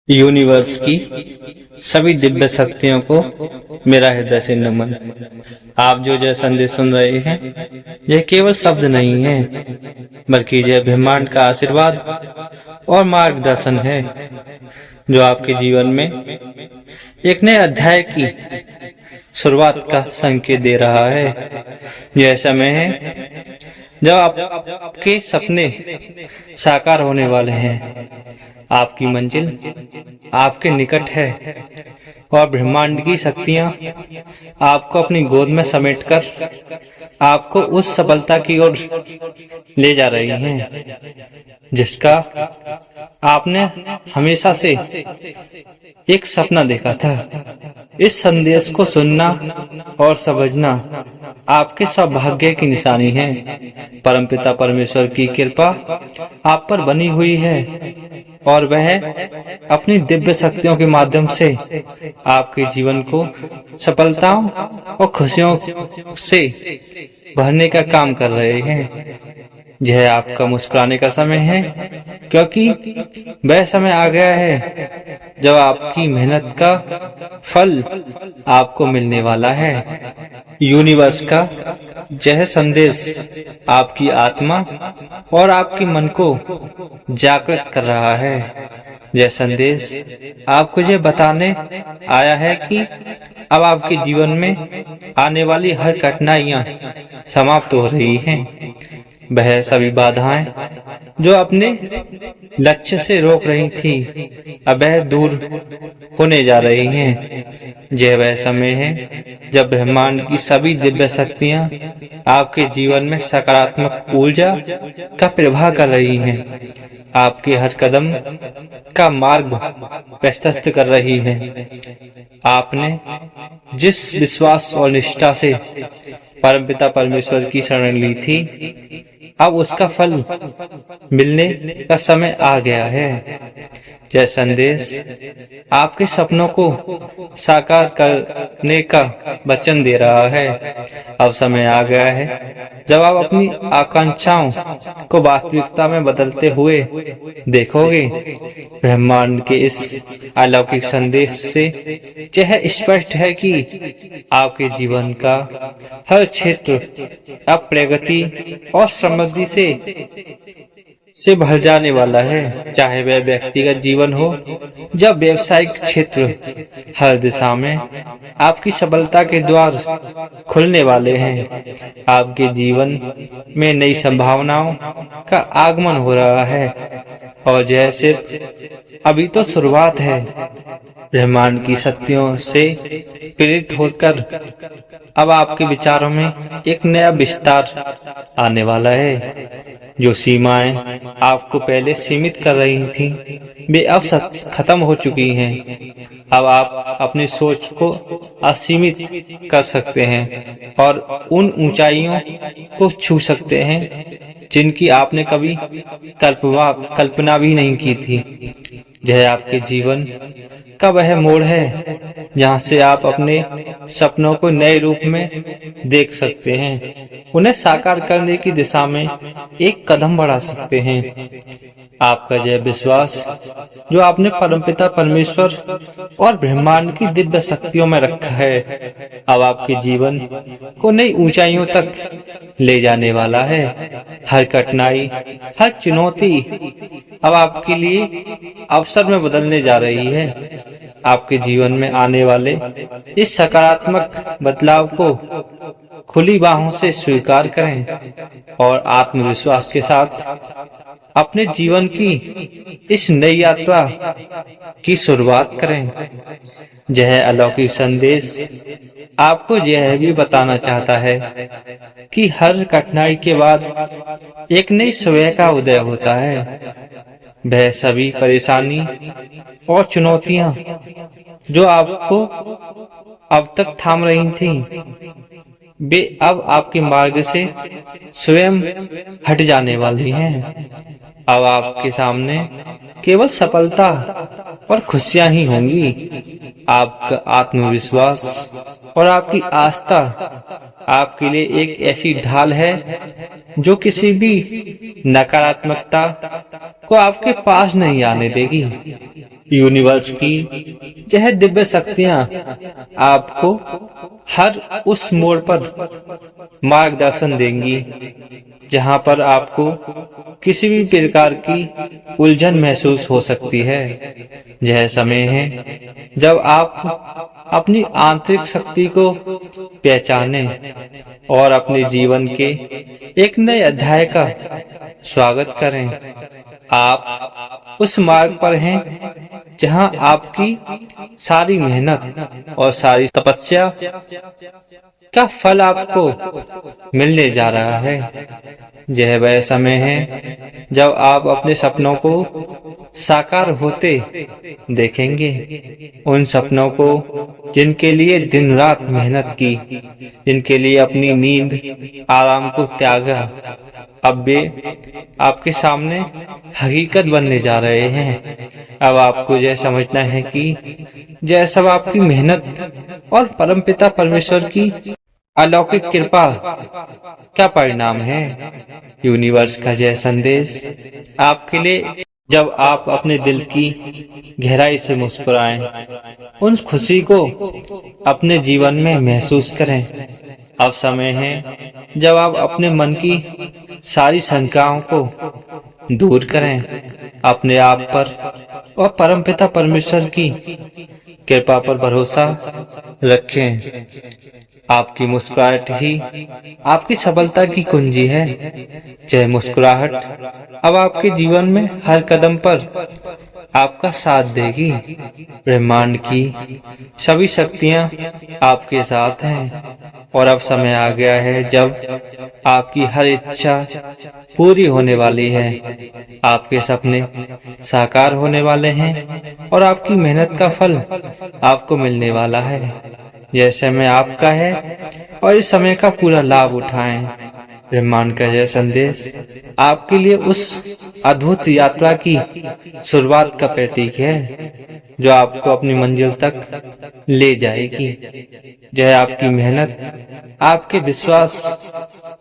Universe की सभी दिव्य शक्तियों को मेरा हृदय से नमन। आप जो संदेश सुन रहे हैं यह केवल शब्द नहीं है, बल्कि यह ब्रह्मांड का आशीर्वाद और मार्गदर्शन है जो आपके जीवन में एक नए अध्याय की शुरुआत का संकेत दे रहा है। यह समय है जब आपके सपने साकार होने वाले हैं। आपकी मंजिल आपके निकट है और ब्रह्मांड की शक्तियां आपको अपनी गोद में समेटकर आपको उस सफलता की ओर ले जा रही हैं जिसका आपने हमेशा से एक सपना देखा था। इस संदेश को सुनना और समझना आपके सौभाग्य की निशानी है। परमपिता परमेश्वर की कृपा आप पर बनी हुई है और वह अपनी दिव्य शक्तियों के माध्यम से आपके जीवन को सफलताओं और खुशियों से भरने का काम कर रहे हैं। यह आपका मुस्कुराने का समय है, क्योंकि वह समय आ गया है जब आपकी मेहनत का फल आपको मिलने वाला है। यूनिवर्स का यह संदेश आपकी आत्मा और आपके मन को जागृत कर रहा है। यह संदेश आपको यह बताने आया है कि अब आपके जीवन में आने वाली हर कठिनाइयां समाप्त हो रही हैं। वह सभी बाधाएं जो अपने लक्ष्य से रोक रही थी, अब वह दूर होने जा रही हैं। यह वह समय है जब ब्रह्मांड की सभी दिव्य शक्तियां आपके जीवन में सकारात्मक ऊर्जा का प्रवाह कर रही हैं। आपके हर कदम का मार्ग प्रशस्त कर रही है। आपने जिस विश्वास और निष्ठा से परमपिता परमेश्वर की शरण ली थी, अब उसका फल मिलने का समय आ गया है। यह संदेश आपके सपनों को साकार करने का वचन दे रहा है। अब समय आ गया है जब आप अपनी आकांक्षाओं को वास्तविकता में बदलते हुए देखोगे। ब्रह्मांड के इस अलौकिक संदेश से यह स्पष्ट है कि आपके जीवन का हर क्षेत्र अब प्रगति और समृद्धि से भर जाने वाला है। चाहे वह व्यक्तिगत जीवन हो या व्यावसायिक क्षेत्र, हर दिशा में आपकी सफलता के द्वार खुलने वाले हैं। आपके जीवन में नई संभावनाओं का आगमन हो रहा है और यह सिर्फ अभी तो शुरुआत है। ब्रह्मांड की शक्तियों से प्रेरित होकर अब आपके विचारों में एक नया विस्तार आने वाला है। जो सीमाएं आपको पहले सीमित कर रही थीं, वे अब खत्म हो चुकी हैं। अब आप अपनी सोच को असीमित कर सकते हैं और उन ऊंचाइयों को छू सकते हैं जिनकी आपने कभी कल्पना भी नहीं की थी। यह आपके जीवन का वह मोड़ है जहां से आप अपने सपनों को नए रूप में देख सकते हैं, उन्हें साकार करने की दिशा में एक कदम बढ़ा सकते हैं। आपका यह विश्वास जो आपने परमपिता परमेश्वर और ब्रह्मांड की दिव्य शक्तियों में रखा है, अब आपके जीवन को नई ऊंचाइयों तक ले जाने वाला है। हर कठिनाई, हर चुनौती अब आपके लिए अवसर में बदलने जा रही है। आपके जीवन में आने वाले इस सकारात्मक बदलाव को खुली बाहों से स्वीकार करें और आत्मविश्वास के साथ अपने जीवन की इस नई यात्रा की शुरुआत करें। यह अलौकिक संदेश आपको यह भी बताना चाहता है कि हर कठिनाई के बाद एक नई सुबह का उदय होता है। वह सभी परेशानी और चुनौतियां जो आपको अब तक थाम रही थीं, वे अब आपके मार्ग से स्वयं हट जाने वाली हैं। अब आपके सामने केवल सफलता और खुशियां ही होंगी। आपका आत्मविश्वास और आपकी आस्था आपके लिए एक ऐसी ढाल है जो किसी भी नकारात्मकता को आपके पास नहीं आने देगी। यूनिवर्स की यह दिव्य शक्तियां आपको हर उस मोड़ पर मार्गदर्शन देंगी जहां पर आपको किसी भी प्रकार की उलझन महसूस हो सकती है। यह समय है जब आप अपनी आंतरिक शक्ति को पहचानें और अपने जीवन के एक नए अध्याय का स्वागत करें। आप उस मार्ग पर हैं जहां आपकी सारी मेहनत और सारी तपस्या का फल आपको मिलने जा रहा है। यह वह समय है जब आप अपने सपनों को साकार होते देखेंगे, उन सपनों को जिनके लिए दिन रात मेहनत की, जिनके लिए अपनी नींद आराम को त्यागा, अब वे आपके सामने हकीकत बनने जा रहे हैं। अब आपको यह समझना है कि यह सब आपकी मेहनत और परमपिता परमेश्वर की अलौकिक कृपा का परिणाम है। यूनिवर्स का यह संदेश आपके लिए जब आप अपने दिल की गहराई से मुस्कुराएं, उन खुशी को अपने जीवन में महसूस करें। अब समय है जब आप अपने मन की सारी शंकाओं को दूर करें, अपने आप पर और परमपिता परमेश्वर की कृपा पर भरोसा रखें। आपकी मुस्कुराहट ही आपकी सफलता की कुंजी है। यह मुस्कुराहट अब आपके जीवन में हर कदम पर आपका साथ देगी। ब्रह्मांड की सभी शक्तियां आपके साथ हैं और अब समय आ गया है जब आपकी हर इच्छा पूरी होने वाली है। आपके सपने साकार होने वाले हैं और आपकी मेहनत का फल आपको मिलने वाला है। यह समय आपका है और इस समय का पूरा लाभ उठाएं। ब्रह्मांड का यह संदेश आपके लिए उस अद्भुत यात्रा की शुरुआत का प्रतीक है जो आपको अपनी मंजिल तक ले जाएगी। यह आपकी मेहनत, आपके विश्वास,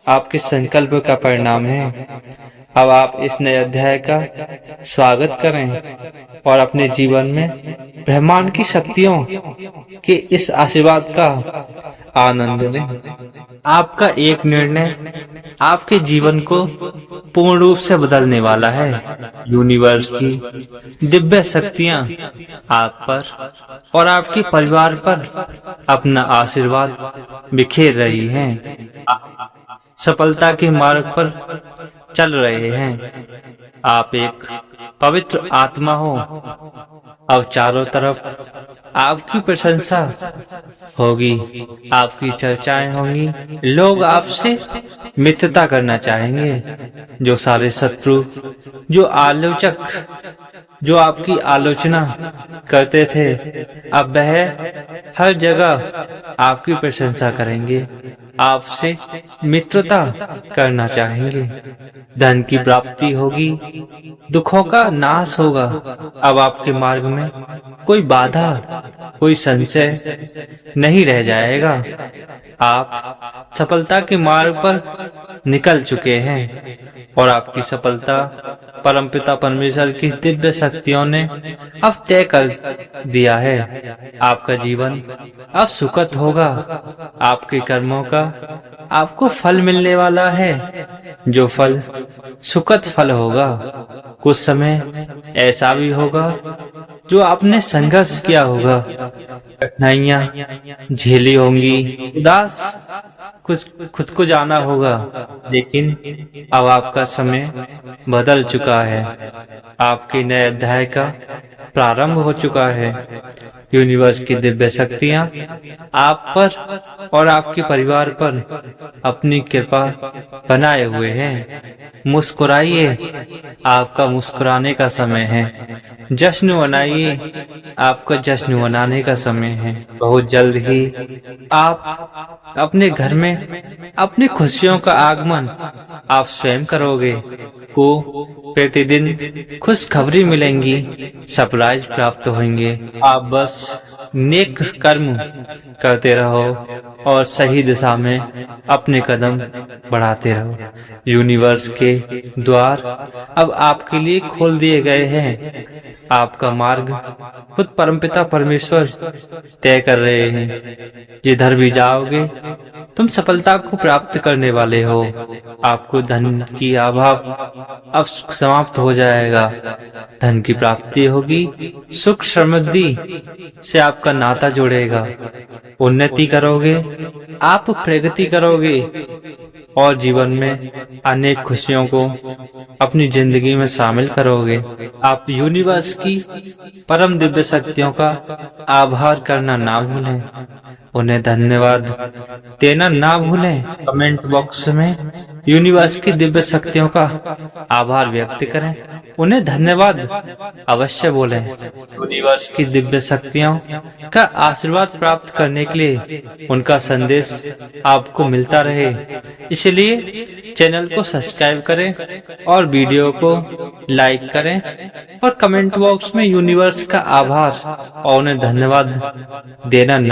आपके संकल्प का परिणाम है। अब आप इस नए अध्याय का स्वागत करें और अपने जीवन में ब्रह्मांड की शक्तियों के इस आशीर्वाद का आनंद लें। आपका एक निर्णय आपके जीवन को पूर्ण रूप से बदलने वाला है। यूनिवर्स की दिव्य शक्तियां आप पर और आपके परिवार पर अपना आशीर्वाद बिखेर रही हैं। सफलता के मार्ग पर चल रहे हैं। आप एक पवित्र आत्मा हो। अब चारों तरफ आपकी प्रशंसा होगी, आपकी चर्चाएं होंगी, लोग आपसे मित्रता करना चाहेंगे। जो सारे शत्रु, जो आलोचक, जो आपकी आलोचना करते थे, अब वह हर जगह आपकी प्रशंसा करेंगे, आपसे मित्रता करना चाहेंगे। धन की प्राप्ति होगी, दुखों का नाश होगा। अब आपके मार्ग में कोई बाधा, कोई संशय नहीं रह जाएगा। आप सफलता के मार्ग पर निकल चुके हैं और आपकी सफलता परमपिता परमेश्वर की दिव्य शक्तियों ने अब तय कर दिया है। आपका जीवन अब सुखद होगा। आपके कर्मों का आपको फल मिलने वाला है, जो फल सुखद फल होगा। कुछ समय ऐसा भी होगा जो आपने संघर्ष किया होगा, कठिनाइयां झेली होंगी, उदास कुछ खुद को जाना होगा, लेकिन अब आपका समय बदल चुका है। आपके नए अध्याय का प्रारंभ हो चुका है। यूनिवर्स की दिव्य शक्तियां आप पर और आपके परिवार पर अपनी कृपा बनाए हुए हैं। मुस्कुराइए, आपका मुस्कुराने का समय है। जश्न मनाइए, आपका जश्न मनाने का समय है। बहुत जल्द ही आप अपने घर में अपनी खुशियों का आगमन आप स्वयं करोगे। को प्रतिदिन खुशखबरी मिलेंगी, सरप्राइज प्राप्त होंगे। आप बस नेक कर्म करते रहो और सही दिशा में अपने कदम बढ़ाते रहो। यूनिवर्स के द्वार अब आपके लिए खोल दिए गए हैं। आपका मार्ग खुद परमपिता परमेश्वर तय कर रहे हैं। जिधर भी जाओगे तुम सफलता को प्राप्त करने वाले हो। आपको धन की अभाव अब समाप्त हो जाएगा। धन की प्राप्ति होगी। सुख समृद्धि से आपका नाता जुड़ेगा। उन्नति करोगे, आप प्रगति करोगे और जीवन में अनेक खुशियों को अपनी जिंदगी में शामिल करोगे। आप यूनिवर्स की परम दिव्य शक्तियों का आभार करना ना भूलें। उन्हें धन्यवाद देना ना भूलें। कमेंट बॉक्स में यूनिवर्स की दिव्य शक्तियों का आभार व्यक्त करें। उन्हें धन्यवाद अवश्य बोलें। यूनिवर्स की दिव्य शक्तियों का आशीर्वाद प्राप्त करने के लिए उनका संदेश आपको मिलता रहे, इसलिए चैनल को सब्सक्राइब करें और वीडियो को लाइक करें और कमेंट बॉक्स में यूनिवर्स का आभार और उन्हें धन्यवाद देना